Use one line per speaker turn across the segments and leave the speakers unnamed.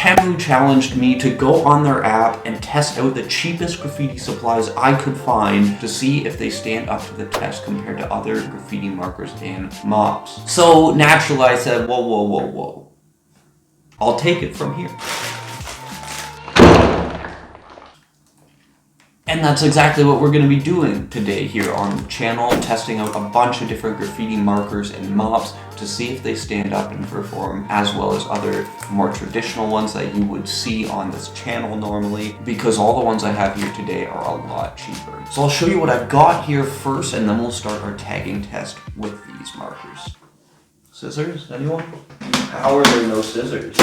Temu challenged me to go on their app and test out the cheapest graffiti supplies I could find to see if they stand up to the test compared to other graffiti markers and mops. So naturally I said, whoa, whoa, whoa, whoa. I'll take it from here. And that's exactly what we're going to be doing today here on the channel, testing out a bunch of different graffiti markers and mops to see if they stand up and perform, as well as other more traditional ones that you would see on this channel normally, because all the ones I have here today are a lot cheaper. So I'll show you what I've got here first, and then we'll start our tagging test with these markers. Scissors, anyone? How are there no scissors?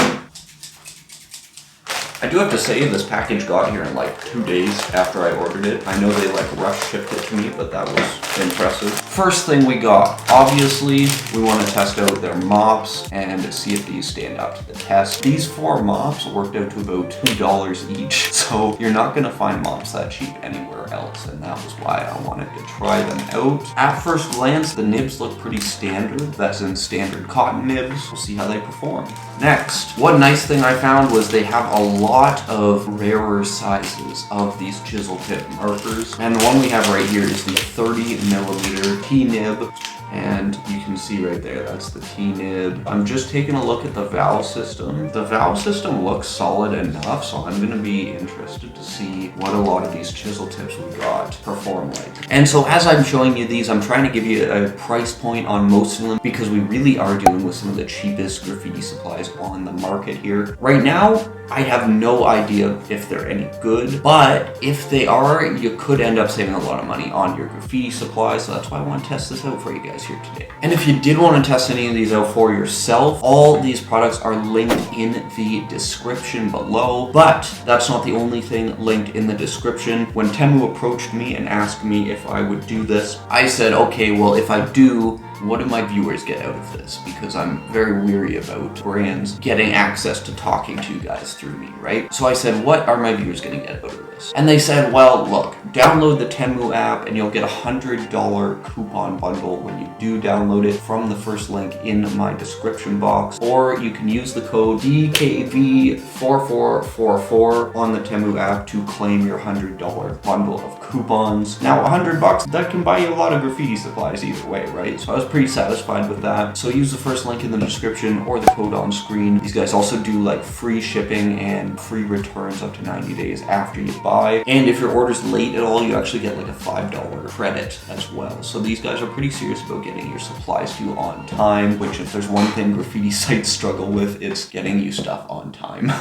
I do have to say this package got here in like 2 days after I ordered it. I know they like rush shipped it to me, but that was impressive. First thing we got, obviously, we want to test out their mops and see if these stand up to the test. These 4 mops worked out to about $2 each, so you're not going to find mops that cheap anywhere else, and that was why I wanted to try them out. At first glance, the nibs look pretty standard. That's in standard cotton nibs. We'll see how they perform. Next, one nice thing I found was they have a lot of rarer sizes of these Chisel Tip markers, and the one we have right here is the 30mm T-nib, and you can see right there, that's the T-nib. I'm just taking a look at the valve system. The valve system looks solid enough, so I'm going to be interested to see what a lot of these Chisel Tips we got perform like. And so as I'm showing you these, I'm trying to give you a price point on most of them, because we really are dealing with some of the cheapest graffiti supplies on the market here. Right now, I have no idea if they're any good, but if they are, you could end up saving a lot of money on your graffiti supplies, so that's why I want to test this out for you guys here today. And if you did want to test any of these out for yourself, all these products are linked in the description below, but that's not the only thing linked in the description. When Temu approached me and asked me if I would do this, I said, okay, well, if I do, what do my viewers get out of this? Because I'm very weary about brands getting access to talking to you guys through me, right? So I said, what are my viewers going to get out of this? And they said, well, look, download the Temu app and you'll get a $100 coupon bundle when you do download it from the first link in my description box. Or you can use the code DKV4444 on the Temu app to claim your $100 bundle of coupons. Now, $100, that can buy you a lot of graffiti supplies either way, right? So I was pretty satisfied with that. So use the first link in the description or the code on screen. These guys also do like free shipping and free returns up to 90 days after you buy. And if your order's late at all, you actually get like a $5 credit as well. So these guys are pretty serious about getting your supplies to you on time, which if there's one thing graffiti sites struggle with, it's getting you stuff on time.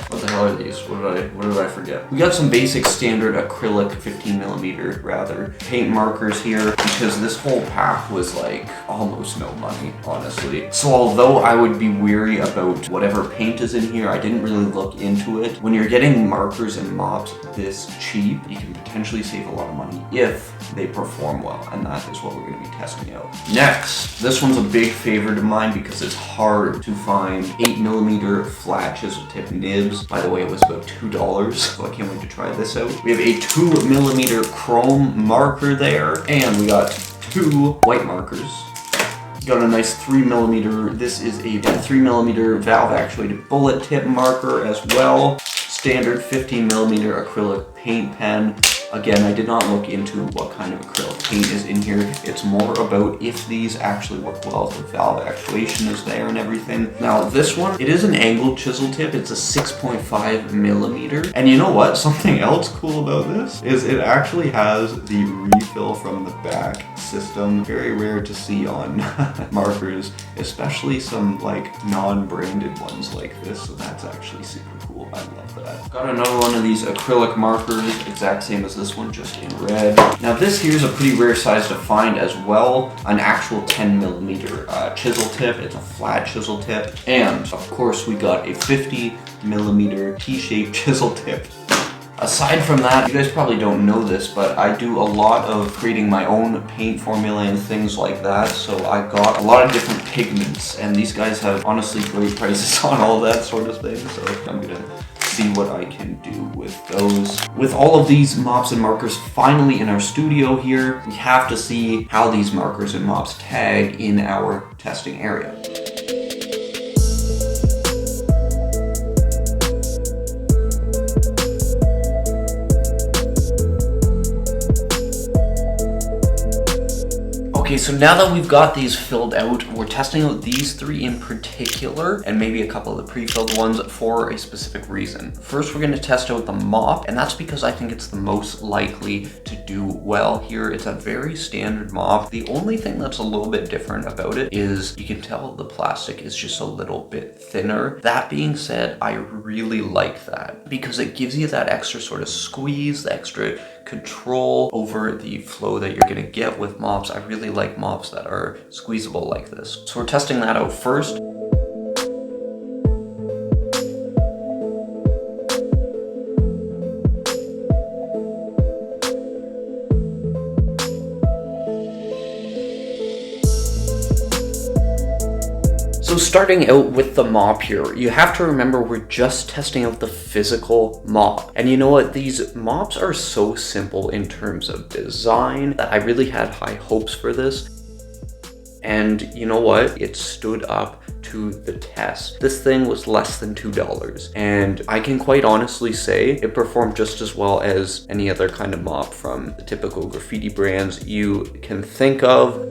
What the hell are these? What did I forget? We got some basic standard acrylic 15mm rather paint markers here, because this whole pack was like almost no money, honestly. So although I would be weary about whatever paint is in here, I didn't really look into it. When you're getting markers and mops this cheap, you can potentially save a lot of money if they perform well, and that is what we're going to be testing out. Next, this one's a big favorite of mine because it's hard to find 8mm flat Chisel Tip nibs. By the way, it was about $2, so I can't wait to try this out. We have a 2mm chrome marker there, and we got 2 white markers. Got a nice 3mm, this is a 3mm valve actuated bullet tip marker as well. Standard 15mm acrylic paint pen. Again, I did not look into what kind of acrylic paint is in here. It's more about if these actually work well, if the valve actuation is there and everything. Now this one, it is an angled chisel tip. It's a 6.5mm. And you know what? Something else cool about this is it actually has the refill from the back system. Very rare to see on markers, especially some like non-branded ones like this. So that's actually super cool. I love that. Got another one of these acrylic markers, exact same as this one, just in red. Now this here is a pretty rare size to find as well, an actual 10mm chisel tip. It's a flat chisel tip, and of course we got a 50mm T-shaped chisel tip. Aside from that, you guys probably don't know this, but I do a lot of creating my own paint formula and things like that, so I got a lot of different pigments, and these guys have honestly great prices on all that sort of thing, so I'm gonna see what I can do with those. With all of these mops and markers finally in our studio here, we have to see how these markers and mops tag in our testing area. Okay, so now that we've got these filled out, we're testing out these 3 in particular, and maybe a couple of the pre-filled ones for a specific reason. First, we're gonna test out the mop, and that's because I think it's the most likely to do well here. It's a very standard mop. The only thing that's a little bit different about it is you can tell the plastic is just a little bit thinner. That being said, I really like that because it gives you that extra sort of squeeze, the extra control over the flow that you're gonna get with mops. I really like mops that are squeezable like this. So we're testing that out first. So starting out with the mop here, you have to remember we're just testing out the physical mop. And you know what? These mops are so simple in terms of design that I really had high hopes for this. And you know what? It stood up to the test. This thing was less than $2. And I can quite honestly say it performed just as well as any other kind of mop from the typical graffiti brands you can think of.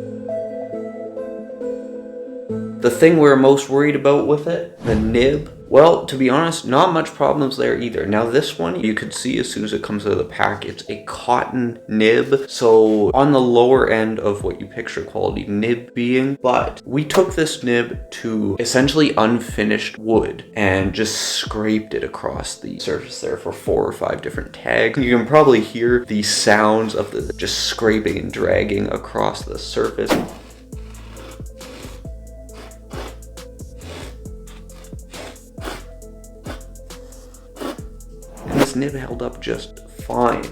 The thing we're most worried about with it, the nib, well, to be honest, not much problems there either. Now this one, you could see as soon as it comes out of the pack, it's a cotton nib. So on the lower end of what you picture quality nib being, but we took this nib to essentially unfinished wood and just scraped it across the surface there for 4 or 5 different tags. You can probably hear the sounds of the just scraping and dragging across the surface. This nib held up just fine.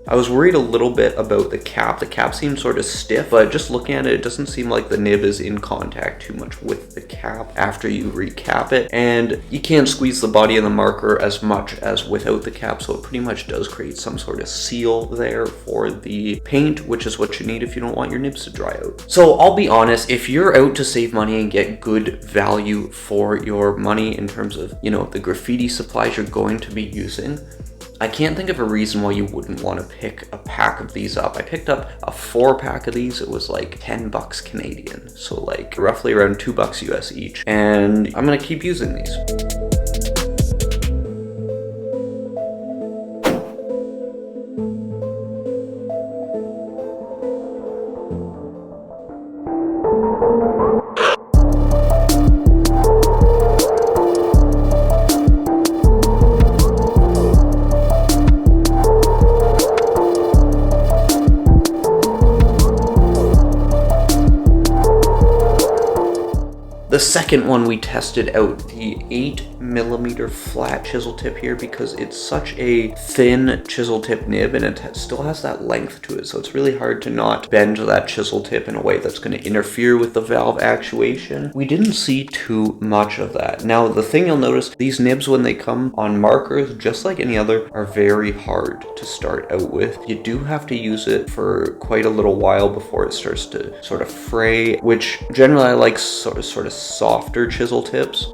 I was worried a little bit about the cap. The cap seemed sort of stiff, but just looking at it, it doesn't seem like the nib is in contact too much with the cap after you recap it. And you can't squeeze the body of the marker as much as without the cap, so it pretty much does create some sort of seal there for the paint, which is what you need if you don't want your nibs to dry out. So I'll be honest, if you're out to save money and get good value for your money in terms of, you know, the graffiti supplies you're going to be using, I can't think of a reason why you wouldn't want to pick a pack of these up. I picked up a 4-pack of these. It was like 10 bucks Canadian. So like roughly around $2 US each. And I'm going to keep using these. The second one we tested out, the 8mm flat chisel tip here, because it's such a thin chisel tip nib and it still has that length to it. So it's really hard to not bend that chisel tip in a way that's going to interfere with the valve actuation. We didn't see too much of that. Now, the thing you'll notice, these nibs when they come on markers, just like any other, are very hard to start out with. You do have to use it for quite a little while before it starts to sort of fray, which generally I like sort of softer chisel tips.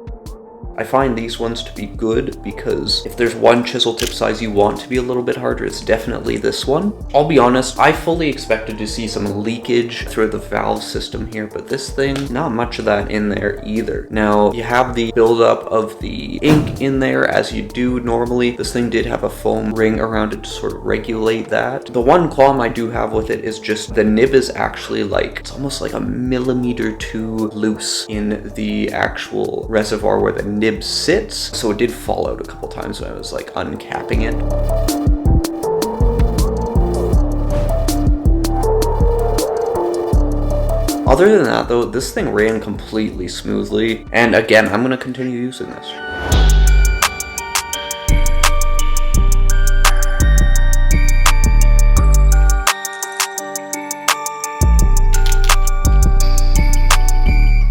I find these ones to be good because if there's one chisel tip size you want to be a little bit harder, it's definitely this one. I'll be honest, I fully expected to see some leakage through the valve system here, but this thing, not much of that in there either. Now, you have the buildup of the ink in there as you do normally. This thing did have a foam ring around it to sort of regulate that. The one qualm I do have with it is just the nib is actually like, it's almost like a millimeter too loose in the actual reservoir where the nib sits, so it did fall out a couple times when I was like uncapping it. Other than that though, this thing ran completely smoothly, and again, I'm going to continue using this.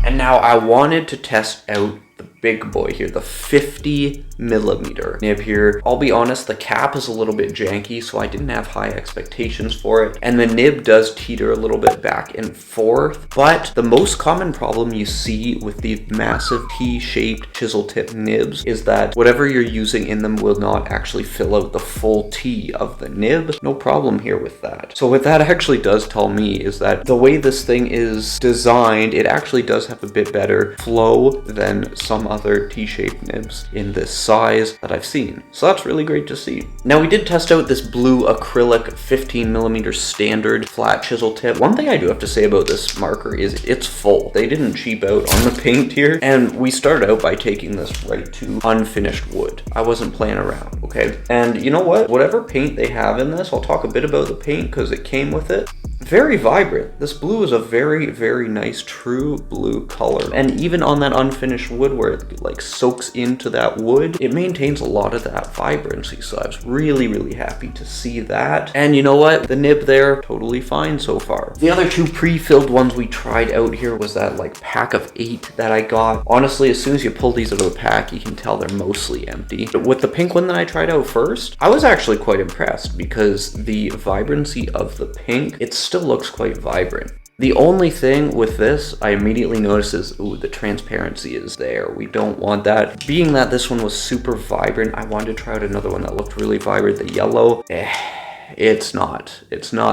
And now I wanted to test out the big boy here, the 50mm nib here. I'll be honest, the cap is a little bit janky, so I didn't have high expectations for it. And the nib does teeter a little bit back and forth, but the most common problem you see with these massive T-shaped chisel tip nibs is that whatever you're using in them will not actually fill out the full T of the nib. No problem here with that. So what that actually does tell me is that the way this thing is designed, it actually does have a bit better flow than some other T-shaped nibs in this size that I've seen. So that's really great to see. Now we did test out this blue acrylic 15mm standard flat chisel tip. One thing I do have to say about this marker is it's full. They didn't cheap out on the paint here, and we started out by taking this right to unfinished wood. I wasn't playing around, okay? And you know what? Whatever paint they have in this, I'll talk a bit about the paint because it came with it. Very vibrant. This blue is a very, very nice true blue color. And even on that unfinished wood where it like soaks into that wood, it maintains a lot of that vibrancy. So I was really, really happy to see that. And you know what? The nib there, totally fine so far. The other two pre-filled ones we tried out here was that like pack of 8 that I got. Honestly, as soon as you pull these out of the pack, you can tell they're mostly empty. With the pink one that I tried out first, I was actually quite impressed because the vibrancy of the pink, it still looks quite vibrant. The only thing with this I immediately noticed is, ooh, the transparency is there. We don't want that. Being that this one was super vibrant, I wanted to try out another one that looked really vibrant. The yellow, it's not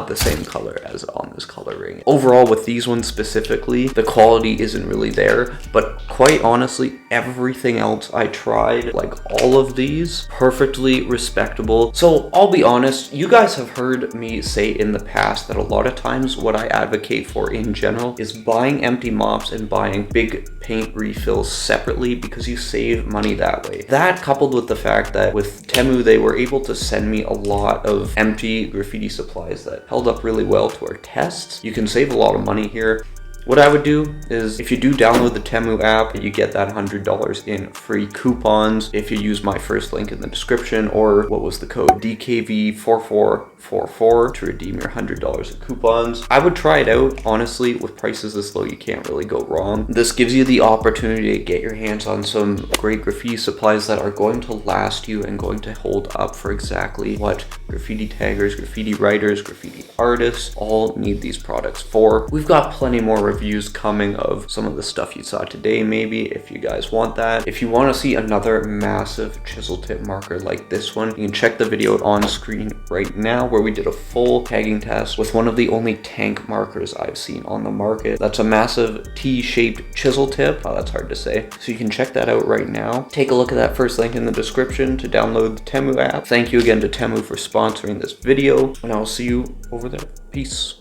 the same color as on this color ring. Overall, with these ones specifically, the quality isn't really there, but quite honestly, everything else I tried, like all of these, perfectly respectable. So I'll be honest, you guys have heard me say in the past that a lot of times what I advocate for in general is buying empty mops and buying big paint refills separately because you save money that way. That coupled with the fact that with Temu, they were able to send me a lot of empty graffiti supplies that held up really well to our tests. You can save a lot of money here. What I would do is, if you do download the Temu app, you get that $100 in free coupons if you use my first link in the description, or what was the code? DKV4444 to redeem your $100 in coupons. I would try it out. Honestly, with prices this low, you can't really go wrong. This gives you the opportunity to get your hands on some great graffiti supplies that are going to last you and going to hold up for exactly what graffiti taggers, graffiti writers, graffiti artists all need these products for. We've got plenty more reviews coming of some of the stuff you saw today, maybe, if you guys want that. If you want to see another massive chisel tip marker like this one, you can check the video on screen right now where we did a full tagging test with one of the only tank markers I've seen on the market. That's a massive T-shaped chisel tip. Oh, that's hard to say. So you can check that out right now. Take a look at that first link in the description to download the Temu app. Thank you again to Temu for sponsoring this video, and I'll see you over there. Peace.